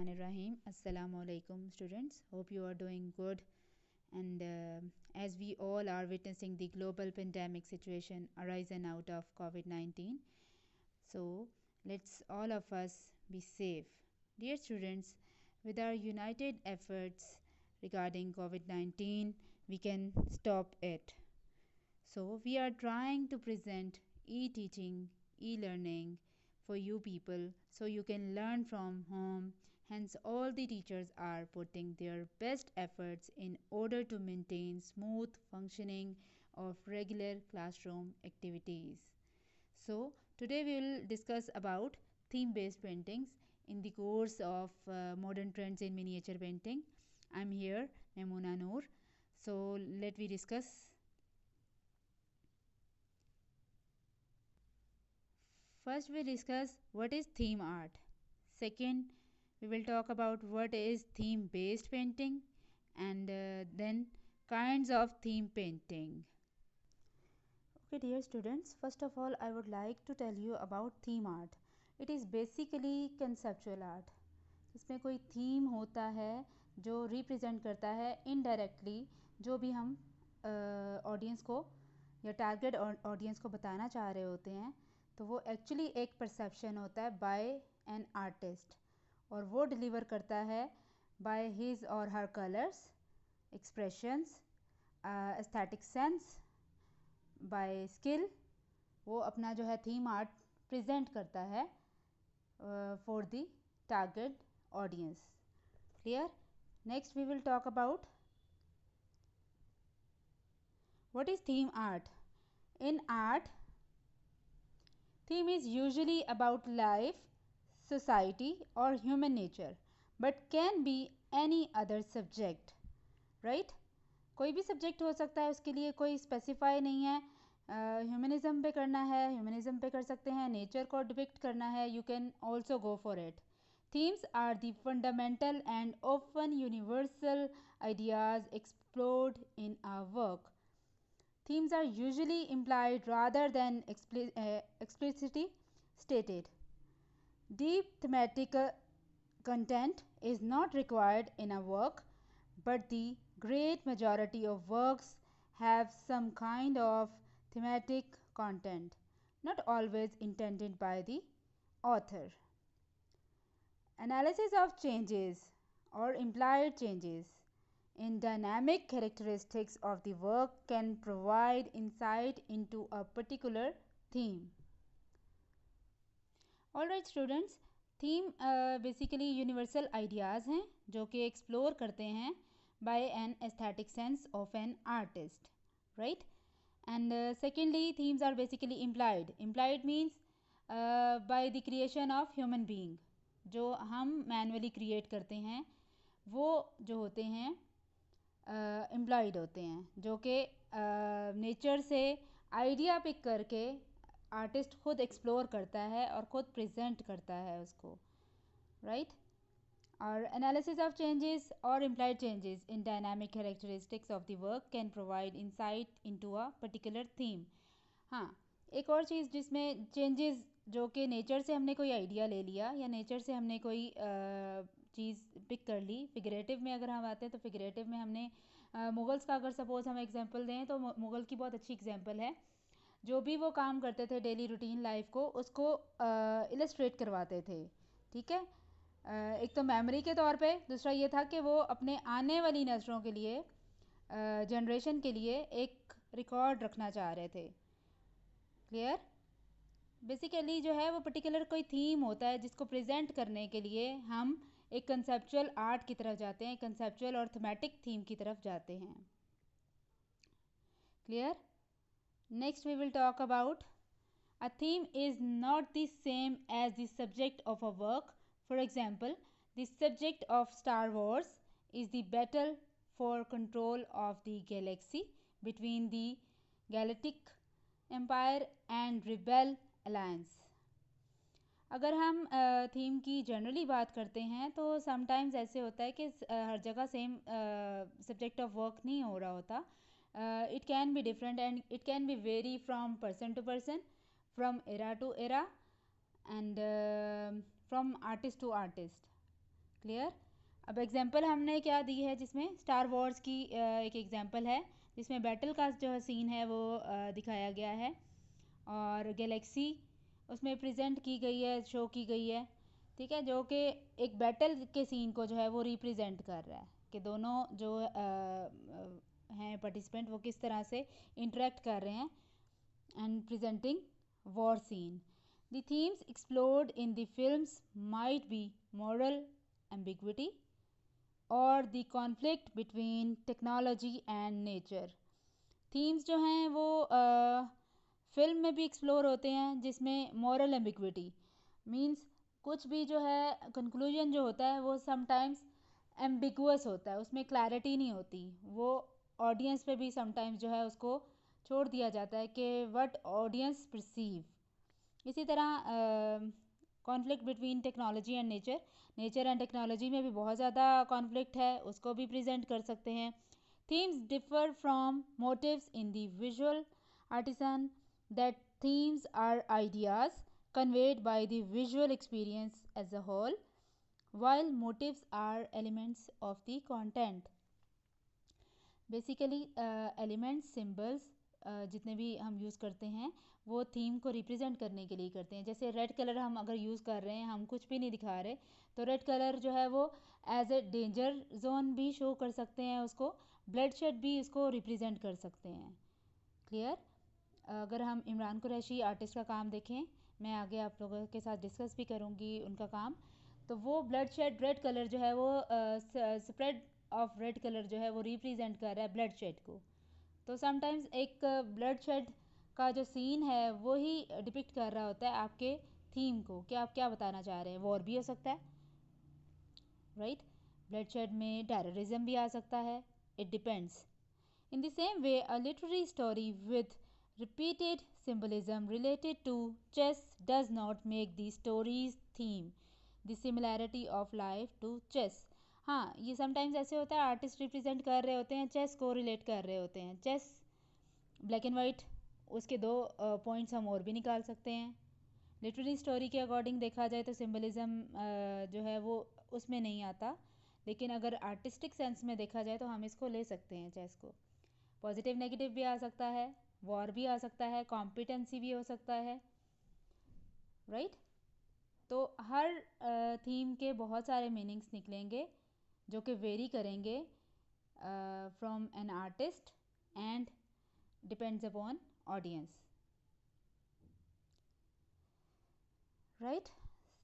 Rahim. Assalamu alaikum, students. Hope you are doing good. And as we all are witnessing the global pandemic situation arisen out of COVID 19, so let's all of us be safe. Dear students, with our united efforts regarding COVID 19, we can stop it. So, we are trying to present e teaching, e learning for you people so you can learn from home. Hence, all the teachers are putting their best efforts in order to maintain smooth functioning of regular classroom activities. So, today we will discuss about theme based paintings in the course of modern trends in miniature painting. I'm here, Memuna Noor. So, let me discuss. First, we discuss what is theme art. Second, we will talk about what is theme based painting, and then kinds of theme painting. Okay, dear students, first of all, I would like to tell you about theme art. It is basically conceptual art. इसमें कोई theme होता है जो represent करता है indirectly जो भी हम ऑडियंस को या टारगेट ऑडियंस को बताना चाह रहे होते हैं, तो वो एक्चुअली एक परसेप्शन होता है बाय एन आर्टिस्ट और वो डिलीवर करता है बाय हिज और her colours, expressions, aesthetic sense, by skill. वो अपना जो है थीम आर्ट प्रेजेंट करता है for the target audience. Clear? Next we will talk about what is theme art. In art, theme is usually about life, society or human nature but can be any other subject. Right? कोई भी subject हो सकता है, उसके लिए कोई specify नहीं है. ह्यूमनिज्म पे करना है, ह्यूमनिज्म पे कर सकते हैं. नेचर को डिपिक्ट करना है, you can also go for it. Themes are the fundamental and often universal ideas explored in our work. Themes are usually implied rather than explicitly stated. Deep thematic content is not required in a work, but the great majority of works have some kind of thematic content, not always intended by the author. Analysis of changes or implied changes in dynamic characteristics of the work can provide insight into a particular theme. Alright students, theme basically universal ideas हैं जो कि explore करते हैं by an aesthetic sense of an artist, right? And secondly, themes are basically implied. Implied means by the creation of human being. जो हम manually create करते हैं वो जो होते हैं एम्प्लॉयड होते हैं, जो कि नेचर से आइडिया पिक करके आर्टिस्ट खुद एक्सप्लोर करता है और खुद प्रेजेंट करता है उसको, राइट? और एनालिसिस ऑफ चेंजेस और implied changes in dynamic characteristics of the work can provide insight into a particular theme. हाँ, एक और चीज़ जिसमें चेंजेस जो कि नेचर से हमने कोई आइडिया ले लिया या नेचर से हमने कोई चीज़ पिक कर ली. फिगरेटिव में अगर हम आते हैं तो फिगरेटिव में हमने मुग़ल्स का अगर सपोज़ हम एग्जांपल दें तो मुग़ल की बहुत अच्छी एग्जांपल है. जो भी वो काम करते थे डेली रूटीन लाइफ को, उसको इलस्ट्रेट करवाते थे. ठीक है, एक तो मेमोरी के तौर पे, दूसरा ये था कि वो अपने आने वाली नस्लों के लिए, जनरेशन के लिए एक रिकॉर्ड रखना चाह रहे थे. क्लियर? बेसिकली जो है वो पर्टिकुलर कोई थीम होता है जिसको प्रेजेंट करने के लिए हम एक कंसेप्चुअल आर्ट की तरफ जाते हैं, कंसेप्चुअल और थीमेटिक थीम की तरफ जाते हैं. Clear? Next we will talk about a theme is not the same as the subject of a work. For example, the subject of Star Wars is the battle for control of the galaxy between the Galactic Empire and Rebel Alliance. अगर हम theme की generally बात करते हैं तो sometimes ऐसे होता है कि हर जगह सेम सब्जेक्ट ऑफ वर्क नहीं हो रहा होता. It can be different and it can be very from person to person, from era to era, and from artist to artist. Clear. अब एग्जांपल हमने क्या दी है, जिसमें स्टार वॉर्स की एक एग्जांपल है जिसमें बैटल का जो सीन है वो दिखाया गया है, और गैलेक्सी उसमें प्रेजेंट की गई है, शो की गई है, ठीक है, जो कि एक बैटल के सीन को जो है वो रिप्रेजेंट कर रहा है कि दोनों जो हैं पार्टिसिपेंट वो किस तरह से इंटरेक्ट कर रहे हैं and presenting war scene. The themes explored in the films might be moral ambiguity or the conflict between technology and nature. Themes जो हैं वो फिल्म में भी एक्सप्लोर होते हैं, जिसमें मॉरल एम्बिग्विटी मीन्स कुछ भी जो है कंक्लूजन जो होता है वो समटाइम्स एम्बिगुअस होता है, उसमें क्लैरिटी नहीं होती, वो ऑडियंस पे भी समटाइम्स जो है उसको छोड़ दिया जाता है कि व्हाट ऑडियंस परसीव। इसी तरह conflict between technology and nature, nature and technology में भी बहुत ज़्यादा कॉन्फ्लिक्ट है, उसको भी प्रेजेंट कर सकते हैं। Themes differ from motives in the visual artisan, that themes are ideas conveyed by the visual experience as a whole, while motives are elements of the content. Basically elements symbols जितने भी हम use करते हैं वो theme को represent करने के लिए करते हैं। जैसे रेड कलर हम अगर यूज़ कर रहे हैं, हम कुछ भी नहीं दिखा रहे, तो रेड कलर जो है वो एज ए डेंजर जोन भी शो कर सकते हैं, उसको ब्लड शेड भी इसको रिप्रेजेंट कर सकते हैं। क्लियर। अगर हम इमरान कुरैशी आर्टिस्ट का काम देखें, मैं आगे आप लोगों के साथ डिस्कस भी करूँगी उनका काम, तो वो ब्लड शेड रेड कलर जो है वो स्प्रेड ऑफ रेड कलर जो है वो रिप्रेजेंट कर रहा है ब्लड शेड को। तो समटाइम्स एक ब्लड शेड का जो सीन है वो ही डिपिक्ट कर रहा होता है आपके थीम को, कि आप क्या बताना चाह रहे हैं। वॉर भी हो सकता है, राइट। ब्लड शेड में टेररिज्म भी आ सकता है, it depends. In the same way a literary story with repeated symbolism related to chess does not make the story's theme the similarity of life to chess. हाँ, ये sometimes ऐसे होता है, artist represent कर रहे होते हैं, चेस को रिलेट कर रहे होते हैं, चेस ब्लैक एंड वाइट, उसके दो पॉइंट्स हम और भी निकाल सकते हैं। लिटरेरी स्टोरी के अकॉर्डिंग देखा जाए तो सिंबलिज्म जो है वो उसमें नहीं आता, लेकिन अगर आर्टिस्टिक सेंस में देखा जाए तो हम इसको ले सकते हैं चेस को। पॉजिटिव नेगेटिव भी आ सकता है, वॉर भी आ सकता है, कॉम्पिटेंसी भी हो सकता है, राइट। तो हर थीम के बहुत सारे मीनिंग्स निकलेंगे जो कि वेरी करेंगे from an artist and depends upon audience, right.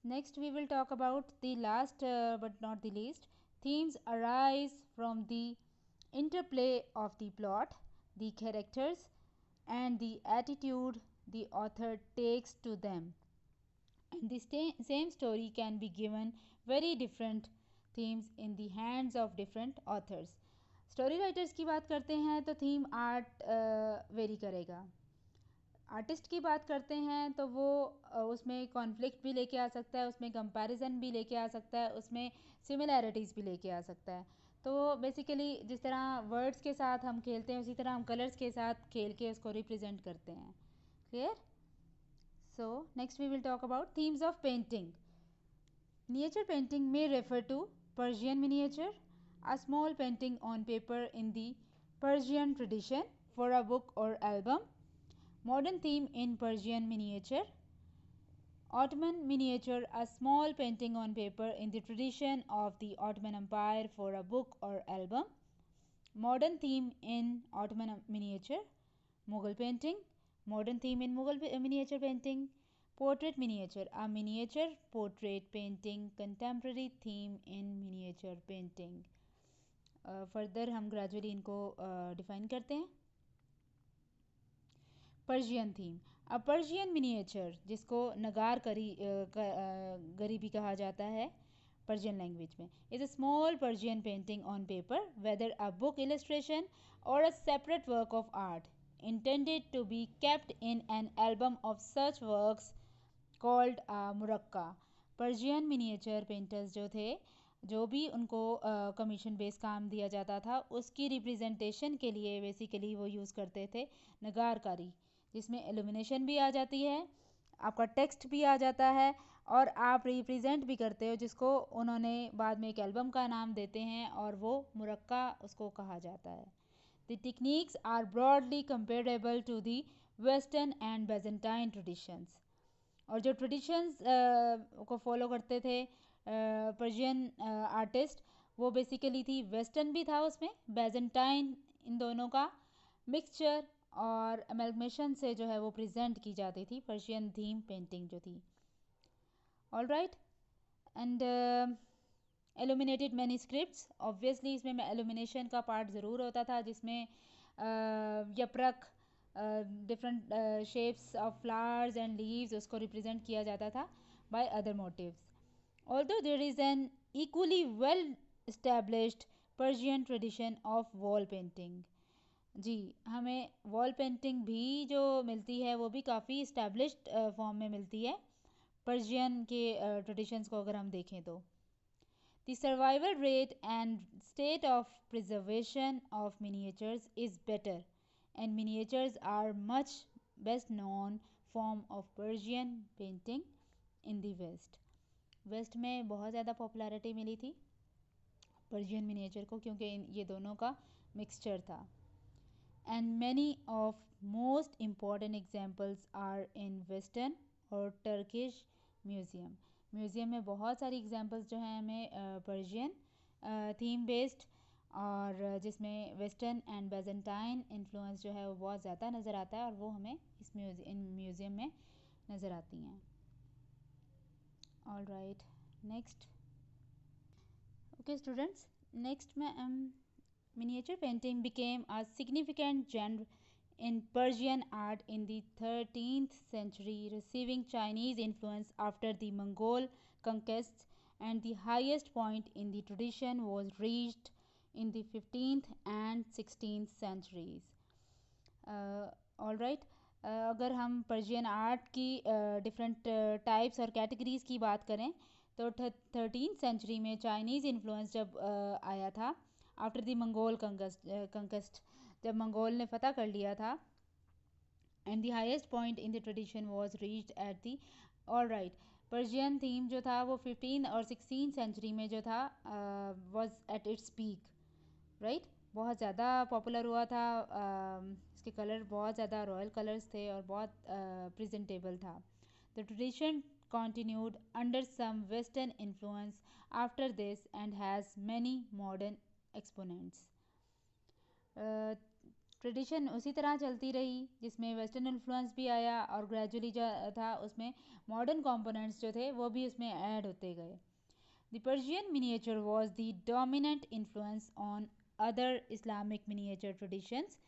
Next we will talk about the last but not the least, themes arise from the interplay of the plot, the characters, and the attitude the author takes to them. And the same story can be given very different themes in the hands of different authors. Story writers की बात करते हैं तो theme art very करेगा। Artist की बात करते हैं तो वो उसमें कॉन्फ्लिक्ट भी लेके आ सकता है, उसमें कंपैरिजन भी लेके आ सकता है, उसमें सिमिलैरिटीज़ भी लेके आ सकता है। तो बेसिकली जिस तरह वर्ड्स के साथ हम खेलते हैं उसी तरह हम कलर्स के साथ खेल के उसको रिप्रेजेंट करते हैं। Clear. So next we will talk about themes of painting. Miniature painting में refer to Persian miniature, a small painting on paper in the Persian tradition for a book और album. Modern theme in Persian miniature. Ottoman miniature, a small painting on paper in the tradition of the Ottoman Empire for a book or album. Modern theme in Ottoman miniature. Mughal painting. Modern theme in Mughal miniature painting. Portrait miniature, a miniature portrait painting. Contemporary theme in miniature painting. Further हम gradually इनको define करते हैं। Persian theme, a Persian miniature, जिसको नगार गरी भी कहा जाता है पर्शियन लैंग्वेज में, is a small Persian painting on paper, whether a book illustration और a separate work of art, intended to be kept in an album of such works called a Murakka. Persian miniature painters जो थे, जो भी उनको commission base काम दिया जाता था उसकी रिप्रेजेंटेशन के लिए बेसिकली वो यूज़ करते थे नगारकारी, जिसमें एलुमिनेशन भी आ जाती है, आपका टेक्स्ट भी आ जाता है और आप रिप्रेजेंट भी करते हो, जिसको उन्होंने बाद में एक एल्बम का नाम देते हैं और वो मुरक्का उसको कहा जाता है. The techniques are broadly comparable to the Western and Byzantine traditions. और जो ट्रेडिशंस को फॉलो करते थे पर्शियन आर्टिस्ट, वो बेसिकली थी वेस्टर्न भी था उसमें, बैजेंटाइन, इन दोनों का मिक्सचर और अमेलगमेशन से जो है वो प्रेजेंट की जाती थी पर्शियन थीम पेंटिंग जो थी. All right. And illuminated manuscripts, obviously इसमें एलुमिनेशन का पार्ट ज़रूर होता था, जिसमें यप्रक, different shapes of flowers and leaves उसको रिप्रेजेंट किया जाता था by other motives. Although there is an equally well established Persian tradition of wall painting. जी, हमें वॉल पेंटिंग भी जो मिलती है वो भी काफ़ी इस्टेब्लिश्ड फॉर्म में मिलती है पर्शियन के ट्रेडिशंस को अगर हम देखें तो. The survival rate and state of preservation of miniatures is better, and miniatures are much best known form of Persian painting in the West. West में बहुत ज़्यादा पॉपुलैरिटी मिली थी पर्शियन मिनिएचर को, क्योंकि ये दोनों का मिक्सचर था. And many of most important examples are in western और टर्किश म्यूज़ियम में बहुत सारी एग्जांपल्स जो हैं हमें पर्शियन थीम बेस्ड और जिसमें वेस्टर्न एंड बैजेंटाइन इन्फ्लुएंस जो है वो बहुत ज़्यादा नज़र आता है, और वो हमें इस म्यूज़ियम में नज़र आती हैं. All right. Next. Okay students, next में miniature painting became a significant genre in Persian art in the 13th century, receiving Chinese influence after the Mongol conquests, and the highest point in the tradition was reached in the 15th and 16th centuries. All right. अगर हम Persian art की different types और categories की बात करें तो 13th century में Chinese influence जब आया था आफ्टर द मंगोल कंकेस्ट, जब मंगोल ने फतह कर लिया था, and the highest point in the tradition was reached at the. All right. Persian theme जो था वो 15 और 16 सेंचुरी में जो था was at its peak. Right. बहुत ज़्यादा पॉपुलर हुआ था. इसके कलर बहुत ज़्यादा रॉयल कलर्स थे और बहुत प्रेजेंटेबल था. The tradition continued under some western influence after this and has many modern exponents. Tradition उसी तरह चलती रही जिसमें वेस्टर्न इन्फ्लुएंस भी आया और ग्रेजुअली जो था उसमें मॉडर्न कंपोनेंट्स जो थे वो भी उसमें ऐड होते गए. The Persian miniature was the dominant influence on other Islamic miniature traditions,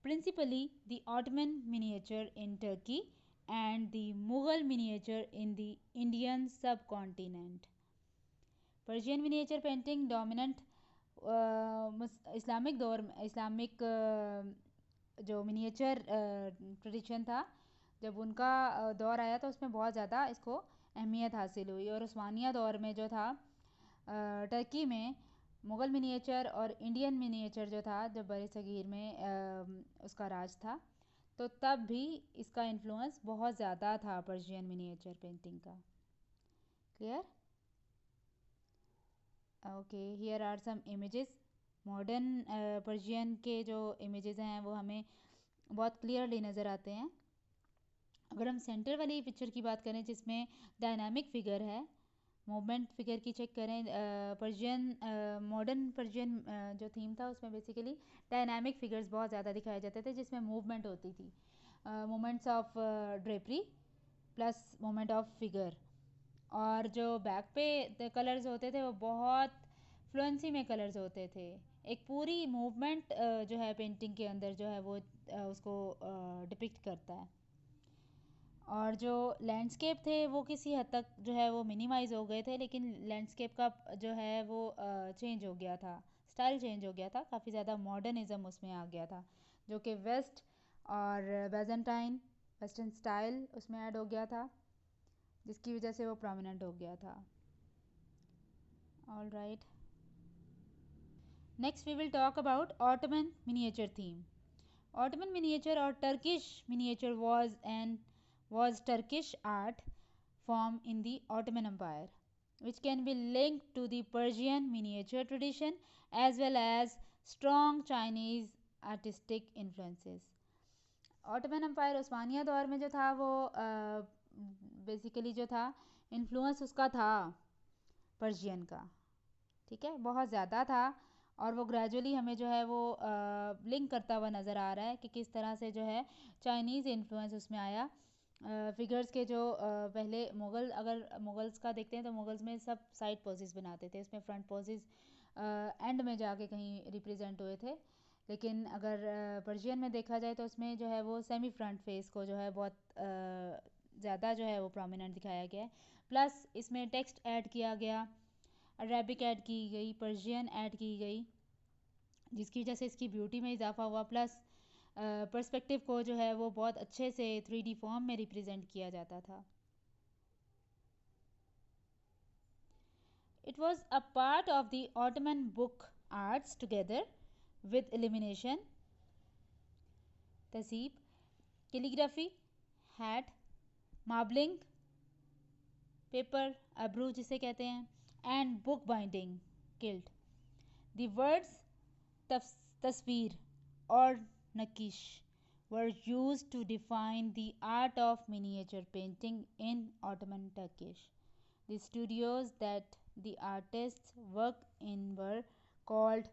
principally the Ottoman miniature in Turkey and the Mughal miniature in the Indian subcontinent. Persian miniature painting dominant Islamic दौर में, Islamic जो miniature tradition था जब उनका दौर आया तो उसमें बहुत ज़्यादा इसको अहमियत हासिल हुई. और उस्मानिया दौर में जो था टर्की में मुग़ल मिनिएचर और इंडियन मिनिएचर जो था जब बर सग़ीर में उसका राज था, तो तब भी इसका इन्फ्लुएंस बहुत ज़्यादा था पर्शियन मिनिएचर पेंटिंग का. Clear. Okay, here are some images. Modern Persian के जो इमेजेस हैं वो हमें बहुत क्लियरली नज़र आते हैं. अगर हम सेंटर वाली पिक्चर की बात करें जिसमें डायनामिक फिगर है, मूवमेंट फिगर की चेक करें, पर्शियन मॉडर्न पर्शियन जो थीम था उसमें बेसिकली डायनामिक फिगर्स बहुत ज़्यादा दिखाए जाते थे जिसमें मूवमेंट होती थी, movements of drapery plus movement of figure. और जो बैक पे कलर्स होते थे वो बहुत फ्लुएंसी में कलर्स होते थे. एक पूरी मूवमेंट जो है पेंटिंग के अंदर जो है वो उसको डिपिक्ट करता है. और जो लैंडस्केप थे वो किसी हद तक जो है वो मिनिमाइज़ हो गए थे, लेकिन लैंडस्केप का जो है वो चेंज हो गया था, स्टाइल चेंज हो गया था, काफ़ी ज़्यादा मॉडर्निज़म उसमें आ गया था जो कि वेस्ट और बैजेंटाइन वेस्टर्न स्टाइल उसमें ऐड हो गया था जिसकी वजह से वो प्रोमिनेंट हो गया था. All right. Next we will talk about Ottoman miniature theme. Ottoman miniature और Turkish miniature was Turkish art form in the Ottoman Empire, which can be linked to the Persian miniature tradition as well as strong Chinese artistic influences. Ottoman empire उस्मानिया दौर में जो था वो basically जो था influence उसका था पर्शियन का, ठीक है, बहुत ज़्यादा था। और वो ग्रेजुअली हमें जो है वो लिंक करता हुआ नज़र आ रहा है कि किस तरह से जो है चाइनीज़ इन्फ्लुएंस उसमें आया। फिगर्स के जो पहले मुग़ल, अगर मुग़ल्स का देखते हैं तो मुग़ल्स में सब साइड पोजेस बनाते थे, इसमें फ्रंट पोजेस एंड में जाके कहीं रिप्रेजेंट हुए थे। लेकिन अगर पर्शियन में देखा जाए तो उसमें जो है वो सेमी फ्रंट फेस को जो है बहुत ज़्यादा जो है वो प्रोमिनेंट दिखाया गया है। प्लस इसमें टेक्स्ट ऐड किया गया, अरेबिक ऐड की गई, पर्शियन ऐड की गई, जिसकी वजह से इसकी ब्यूटी में इजाफा हुआ। प्लस पर्सपेक्टिव को जो है वो बहुत अच्छे से 3D फॉर्म में रिप्रेजेंट किया जाता था। It was a part of the Ottoman book arts together with illumination, तहसीब, कैलीग्राफी, हैट, मार्बलिंग, पेपर अब्रू जिसे कहते हैं, एंड बुक बाइंडिंग किल्ट। The words tasveer or nakish were used to define the art of miniature painting in Ottoman Turkish. The studios that the artists worked in were called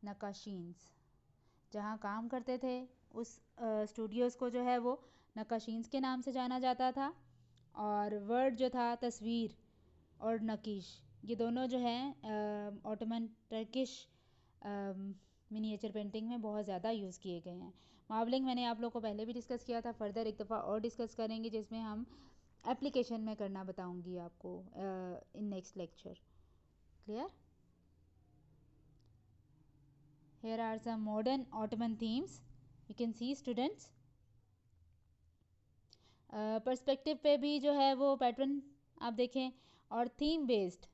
nakashins. जहाँ काम करते थे उस स्टूडियोज़ को जो है वो नकाशीन्स के नाम से जाना जाता था। और वर्ड जो था तस्वीर और नकीश, ये दोनों जो हैं ऑटोमन टर्किश मिनिएचर पेंटिंग में बहुत ज़्यादा यूज़ किए गए हैं। मार्बलिंग मैंने आप लोग को पहले भी डिस्कस किया था, फर्दर एक दफ़ा और डिस्कस करेंगे जिसमें हम एप्लीकेशन में करना बताऊंगी आपको in next lecture. Clear? Here are some modern Ottoman themes. You can see students. Perspective पे भी जो है वो पैटर्न आप देखें, और थीम बेस्ड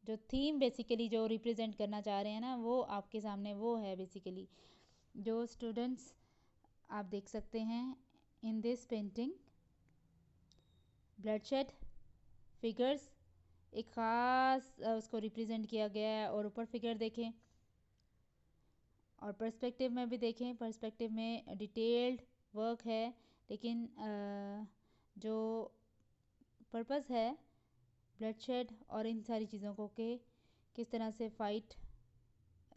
जो थीम बेसिकली जो रिप्रेजेंट करना चाह रहे हैं ना वो आपके सामने वो है बेसिकली जो स्टूडेंट्स आप देख सकते हैं in this painting. Bloodshed figures एक ख़ास उसको रिप्रेजेंट किया गया है, और ऊपर फिगर देखें और पर्सपेक्टिव में भी देखें। पर्सपेक्टिव में डिटेल्ड वर्क है, लेकिन जो पर्पस है ब्लडशेड और इन सारी चीज़ों को के किस तरह से फाइट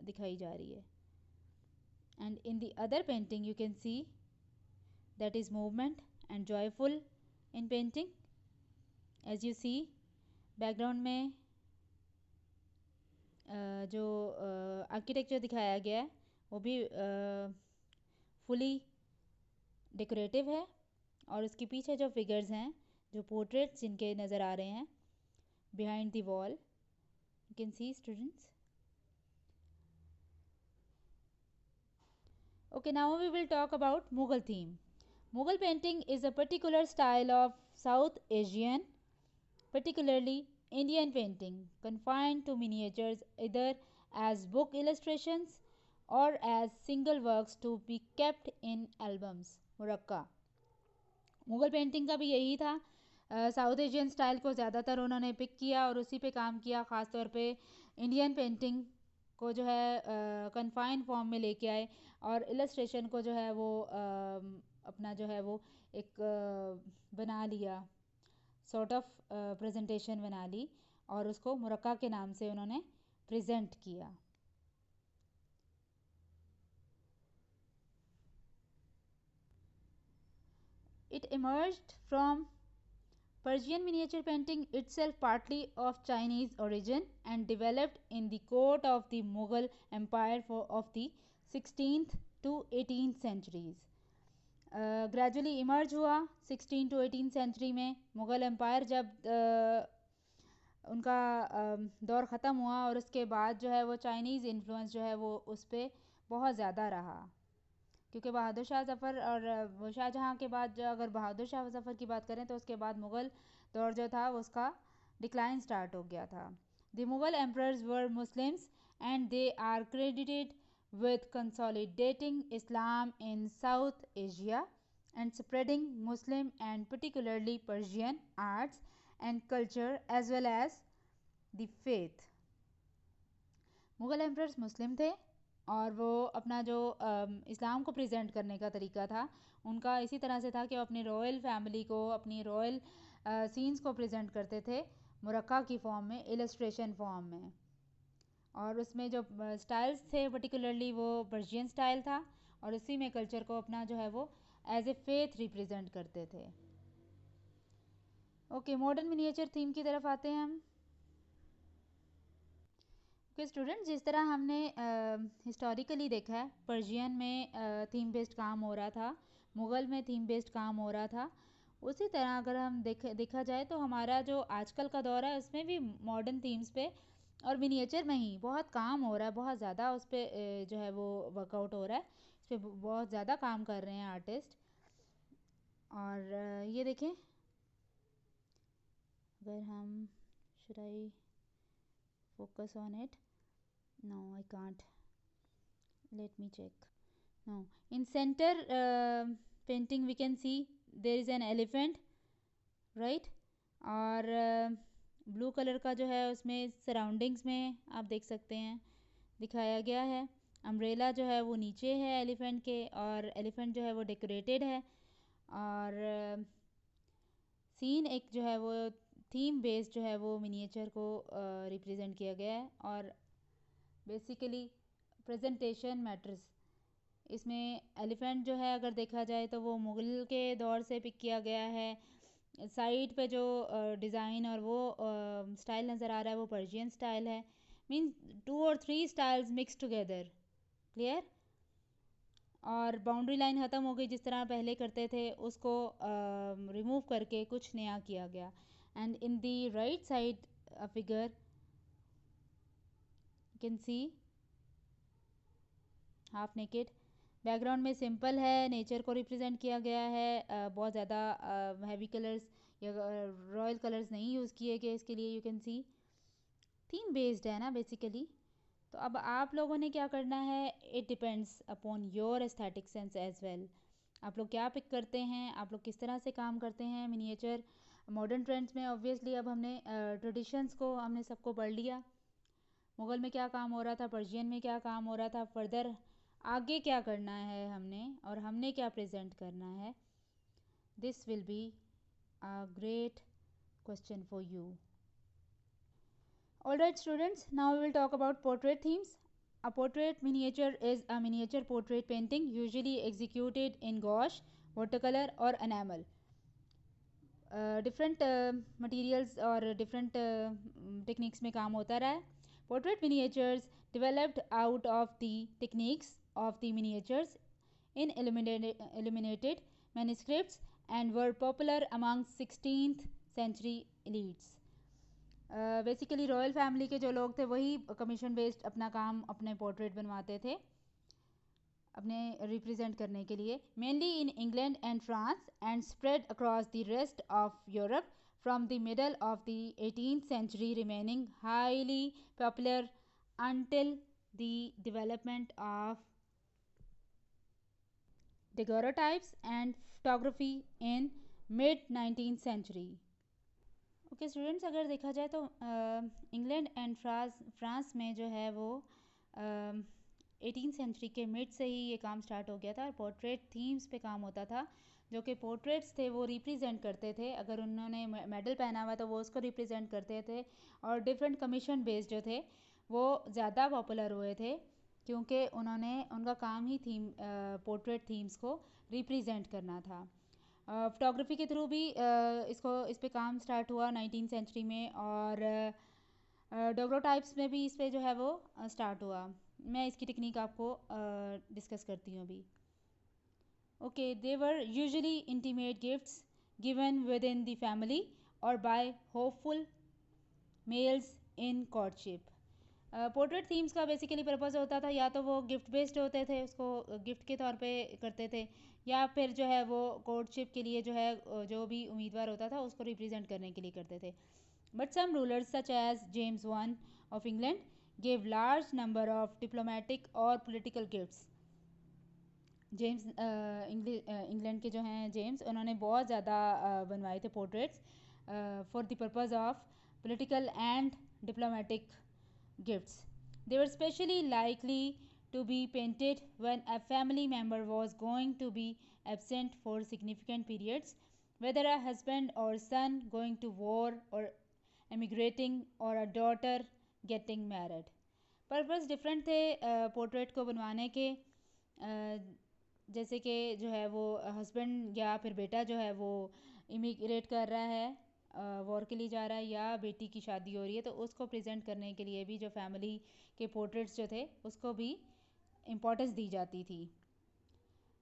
दिखाई जा रही है। And in the other painting you can see that is movement and joyful in painting. As you see background में जो आर्किटेक्चर दिखाया गया है वो भी फुली डेकोरेटिव है, और उसके पीछे जो फिगर्स हैं जो पोर्ट्रेट्स जिनके नज़र आ रहे हैं behind the wall, you can see students. Okay, now we will talk about Mughal theme. Mughal painting is a particular style of South Asian, particularly Indian painting, confined to miniatures either as book illustrations or as single works to be kept in albums. Murakka Mughal painting का भी यही था। South Asian style को ज़्यादातर उन्होंने pick किया और उसी पे काम किया। ख़ास तौर पे इंडियन पेंटिंग को जो है कन्फाइंड फॉर्म में लेके आए, और इलस्ट्रेशन को जो है वो अपना जो है वो एक बना लिया, सॉर्ट ऑफ प्रेजेंटेशन बना ली, और उसको मुरक्का के नाम से उन्होंने प्रेजेंट किया। It emerged from Persian miniature painting itself, partly of Chinese origin, and developed in the court of the Mughal Empire of the 16th to 18th centuries. Gradually emerge हुआ 16 to 18th century में। Mughal empire जब उनका दौर ख़त्म हुआ और उसके बाद जो है वो चाइनीज़ इन्फ्लुएंस जो है वो उस पर बहुत ज़्यादा रहा, क्योंकि बहादुर शाह ज़फ़र और शाहजहाँ के बाद जो अगर बहादुर शाह ज़फ़र की बात करें तो उसके बाद मुग़ल दौर जो था उसका डिक्लाइन स्टार्ट हो गया था। The Mughal emperors were Muslims and they are credited with consolidating Islam in South Asia and spreading Muslim and particularly Persian arts and culture as well as the faith. Mughal emperors Muslim थे और वो अपना जो इस्लाम को present करने का तरीका था उनका इसी तरह से था कि वो अपनी रॉयल फैमिली को, अपनी रॉयल सीन्स को प्रेजेंट करते थे मुरक्का की फॉर्म में, इलस्ट्रेशन फॉर्म में। और उसमें जो स्टाइल्स थे पर्टिकुलरली वो पर्शियन स्टाइल था और उसी में कल्चर को अपना जो है वो एज ए फेथ रिप्रेजेंट करते थे। ओके, मॉडर्न मिनिएचर थीम की तरफ आते हैं हम। ओके स्टूडेंट्स, जिस तरह हमने हिस्टोरिकली देखा है पर्शियन में थीम बेस्ड काम हो रहा था, मुग़ल में थीम बेस्ड काम हो रहा था, उसी तरह अगर हम देखा जाए तो हमारा जो आजकल का दौर है उसमें भी मॉडर्न थीम्स पे और मिनिएचर में ही बहुत काम हो रहा है, बहुत ज़्यादा उस पर जो है वो वर्कआउट हो रहा है, इस पर बहुत ज़्यादा काम कर रहे हैं आर्टिस्ट। और ये देखें, अगर हम should I focus on it, no I can't, let me check, no, in center painting we can see there is an elephant, right, और ब्लू कलर का जो है उसमें सराउंडिंग्स में आप देख सकते हैं दिखाया गया है। अम्ब्रेला जो है वो नीचे है एलिफेंट के और एलिफेंट जो है वो डेकोरेटेड है और सीन एक जो है वो थीम बेस्ड जो है वो मिनिएचर को रिप्रेजेंट किया गया है और बेसिकली प्रेजेंटेशन मैटर्स। इसमें एलिफेंट जो है अगर देखा जाए तो वो मुग़ल के दौर से पिक किया गया है, साइड पे जो डिज़ाइन और वो स्टाइल नज़र आ रहा है वो पर्शियन स्टाइल है, मीन्स 2 और 3 स्टाइल्स मिक्स टुगेदर, क्लियर। और बाउंड्री लाइन ख़त्म हो गई जिस तरह पहले करते थे उसको रिमूव करके कुछ नया किया गया। And in the right side a figure you can C half naked, background में सिंपल है, नेचर को रिप्रेजेंट किया गया है, बहुत ज़्यादा हैवी कलर्स या रॉयल कलर्स नहीं यूज़ किए गए इसके लिए। You can C theme based है ना बेसिकली। तो अब आप लोगों ने क्या करना है, it depends upon your aesthetic sense as well. आप लोग क्या पिक करते हैं, आप लोग किस तरह से काम करते हैं मिनिएचर मॉडर्न ट्रेंड्स में। ऑब्वियसली अब हमने ट्रेडिशंस को हमने सबको पढ़ लिया, मुग़ल में क्या काम हो रहा था, पर्शियन में क्या काम हो रहा था, फर्दर आगे क्या करना है हमने और हमने क्या प्रेजेंट करना है। This will be a great question for you. Alright students, now we will talk about portrait themes. A portrait miniature is a miniature portrait painting usually executed in gouache, watercolor or enamel. Different materials और different techniques में काम होता रहा है। Portrait miniatures developed out of the techniques of the miniatures in illuminated manuscripts and were popular among 16th century elites. Basically royal family के जो लोग थे वही कमीशन बेस्ड अपना काम अपने पोर्ट्रेट बनवाते थे अपने रिप्रेजेंट करने के लिए, mainly in England and France and spread across the rest of Europe from the middle of the 18th century, remaining highly popular until the development of daguerreotypes and photography in mid 19th century. Okay students, अगर देखा जाए तो England and France में जो है वो 18th century के mid से ही ये काम स्टार्ट हो गया था और पोर्ट्रेट थीम्स पे काम होता था, जो कि पोर्ट्रेट्स थे वो रिप्रेजेंट करते थे। अगर उन्होंने मेडल पहना हुआ तो वो उसको रिप्रेजेंट करते थे और डिफरेंट कमीशन बेस्ड जो थे वो ज़्यादा पॉपुलर हुए थे क्योंकि उनका काम ही पोर्ट्रेट थीम्स को रिप्रेजेंट करना था। फ़ोटोग्राफी के थ्रू भी इस पे काम स्टार्ट हुआ 19th सेंचुरी में और डेगुएरोटाइप्स में भी इस पे जो है वो स्टार्ट हुआ। मैं इसकी टेक्निक आपको डिस्कस करती हूँ अभी। Okay, they were usually intimate gifts given within the family और by hopeful males in courtship. Portrait themes का बेसिकली पर्पस होता था या तो वो गिफ्ट बेस्ड होते थे, उसको गिफ्ट के तौर पे करते थे, या फिर जो है वो कोर्टशिप के लिए जो है जो भी उम्मीदवार होता था उसको रिप्रेजेंट करने के लिए करते थे। But some rulers such as James one of England gave large number of diplomatic और पॉलिटिकल गिफ्ट्स। जेम्स इंग्लैंड के जो हैं जेम्स, उन्होंने बहुत ज़्यादा बनवाए थे portraits for the purpose of political and diplomatic gifts. They were especially likely to be painted when a family member was going to be absent for significant periods, whether a husband or son going to war or emigrating or a daughter getting married. Purpose different थे portrait को बनवाने के, जैसे कि जो है वो husband या फिर बेटा जो है वो इमिग्रेट कर रहा है, वॉर के लिए जा रहा है, या बेटी की शादी हो रही है, तो उसको प्रेजेंट करने के लिए भी जो फैमिली के पोर्ट्रेट्स जो थे उसको भी इम्पोर्टेंस दी जाती थी.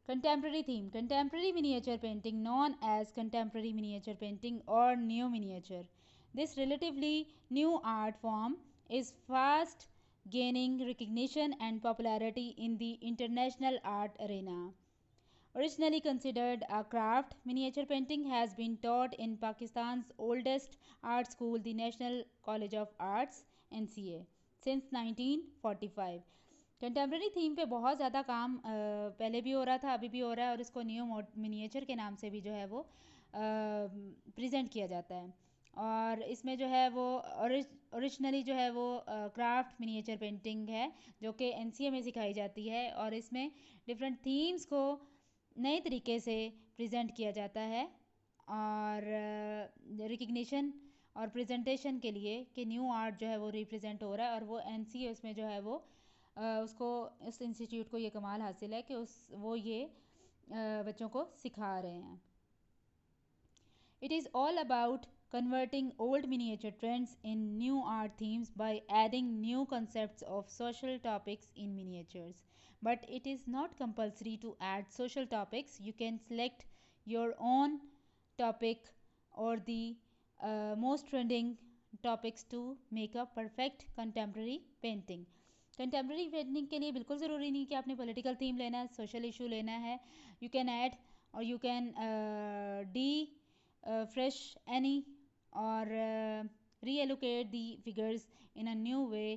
Contemporary theme. Contemporary miniature painting known as contemporary miniature painting और new miniature. This relatively new art form is fast gaining recognition and popularity in the international art arena. Originally considered a craft, miniature painting has been taught in Pakistan's oldest art school, the National College of Arts (NCA), since 1945. Contemporary theme पे बहुत ज़्यादा काम पहले भी हो रहा था, अभी भी हो रहा है, और इसको न्यू मिनिएचर के नाम से भी जो है वो प्रेजेंट किया जाता है. और इसमें जो है वो ओरिजिनली जो है वो क्राफ्ट मिनिएचर पेंटिंग है जो कि एनसीए में सिखाई जाती है, और इसमें डिफरेंट थीम्स को नए तरीके से प्रेजेंट किया जाता है और रिकग्निशन और प्रेजेंटेशन के लिए कि न्यू आर्ट जो है वो रिप्रेजेंट हो रहा है, और वो एनसीए उसमें जो है वो उसको उस इंस्टीट्यूट को ये कमाल हासिल है कि वो ये बच्चों को सिखा रहे हैं. It is all about converting old miniature trends in new art themes by adding new concepts of social topics in miniatures. But it is not compulsory to add social topics. You can select your own topic or the most trending topics to make a perfect contemporary painting. Contemporary painting के लिए बिल्कुल ज़रूरी नहीं कि आपने political theme लेना है, social issue लेना है. यू कैन ऐड और you can D fresh any or reallocate the figures in a new way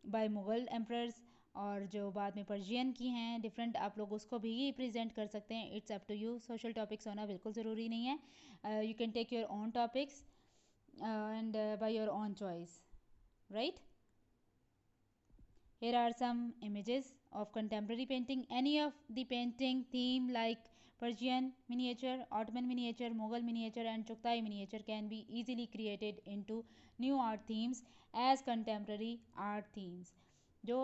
by Mughal emperors, और जो बाद में पर्शियन की हैं डिफरेंट, आप लोग उसको भी प्रेजेंट कर सकते हैं. It's up to you. Social topics होना बिल्कुल ज़रूरी नहीं है. You can take your own topics and by your own choice, right. Here are some images of contemporary painting. Any of the painting theme like Persian miniature, Ottoman miniature, Mughal miniature and Chugtai miniature can be easily created into new art themes as contemporary art themes. जो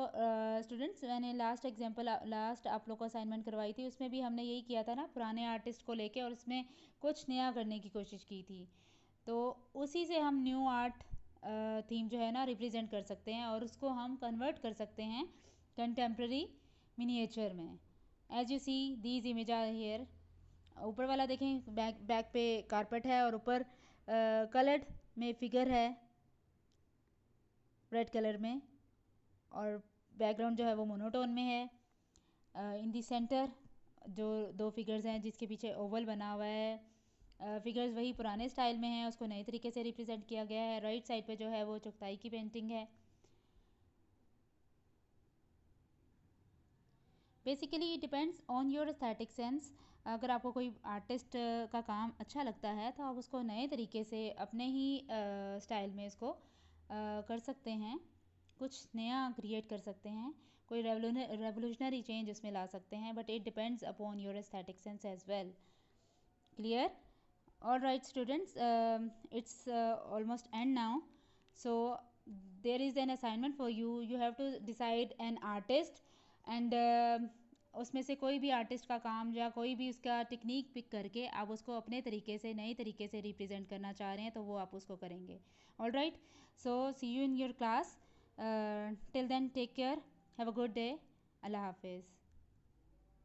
students मैंने last आप लोग को assignment करवाई थी, उसमें भी हमने यही किया था ना, पुराने आर्टिस्ट को लेके और उसमें कुछ नया करने की कोशिश की थी. तो उसी से हम न्यू आर्ट थीम जो है ना रिप्रेजेंट कर सकते हैं और उसको हम कन्वर्ट कर सकते हैं कंटेम्प्रेरी मिनिएचर में. As you see these image are here. ऊपर वाला देखें, बैक पे कारपेट है और ऊपर कलर्ड में फिगर है रेड कलर में, और बैकग्राउंड जो है वो मोनोटोन में है. इन दी सेंटर जो दो फिगर्स हैं जिसके पीछे ओवल बना हुआ है, फिगर्स वही पुराने स्टाइल में हैं, उसको नए तरीके से रिप्रेजेंट किया गया है. राइट साइड पे जो है वो चुगताई की पेंटिंग है. Basically it depends on your aesthetic sense. अगर आपको कोई आर्टिस्ट का काम अच्छा लगता है तो आप उसको नए तरीके से अपने ही स्टाइल में इसको कर सकते हैं, कुछ नया क्रिएट कर सकते हैं, कोई रेवोल्यूशनरी चेंज उसमें ला सकते हैं. But it depends upon your aesthetic sense as well. Clear? All right students, it's almost end now, so there is an assignment for you. You have to decide an artist and उसमें से कोई भी artist का काम या कोई भी उसका टेक्निक पिक करके आप उसको अपने तरीके से नए तरीके से रिप्रेजेंट करना चाह रहे हैं तो वो आप उसको करेंगे. All right, so see you in your class. Till then take care, have a good day. Allah हाफिज़.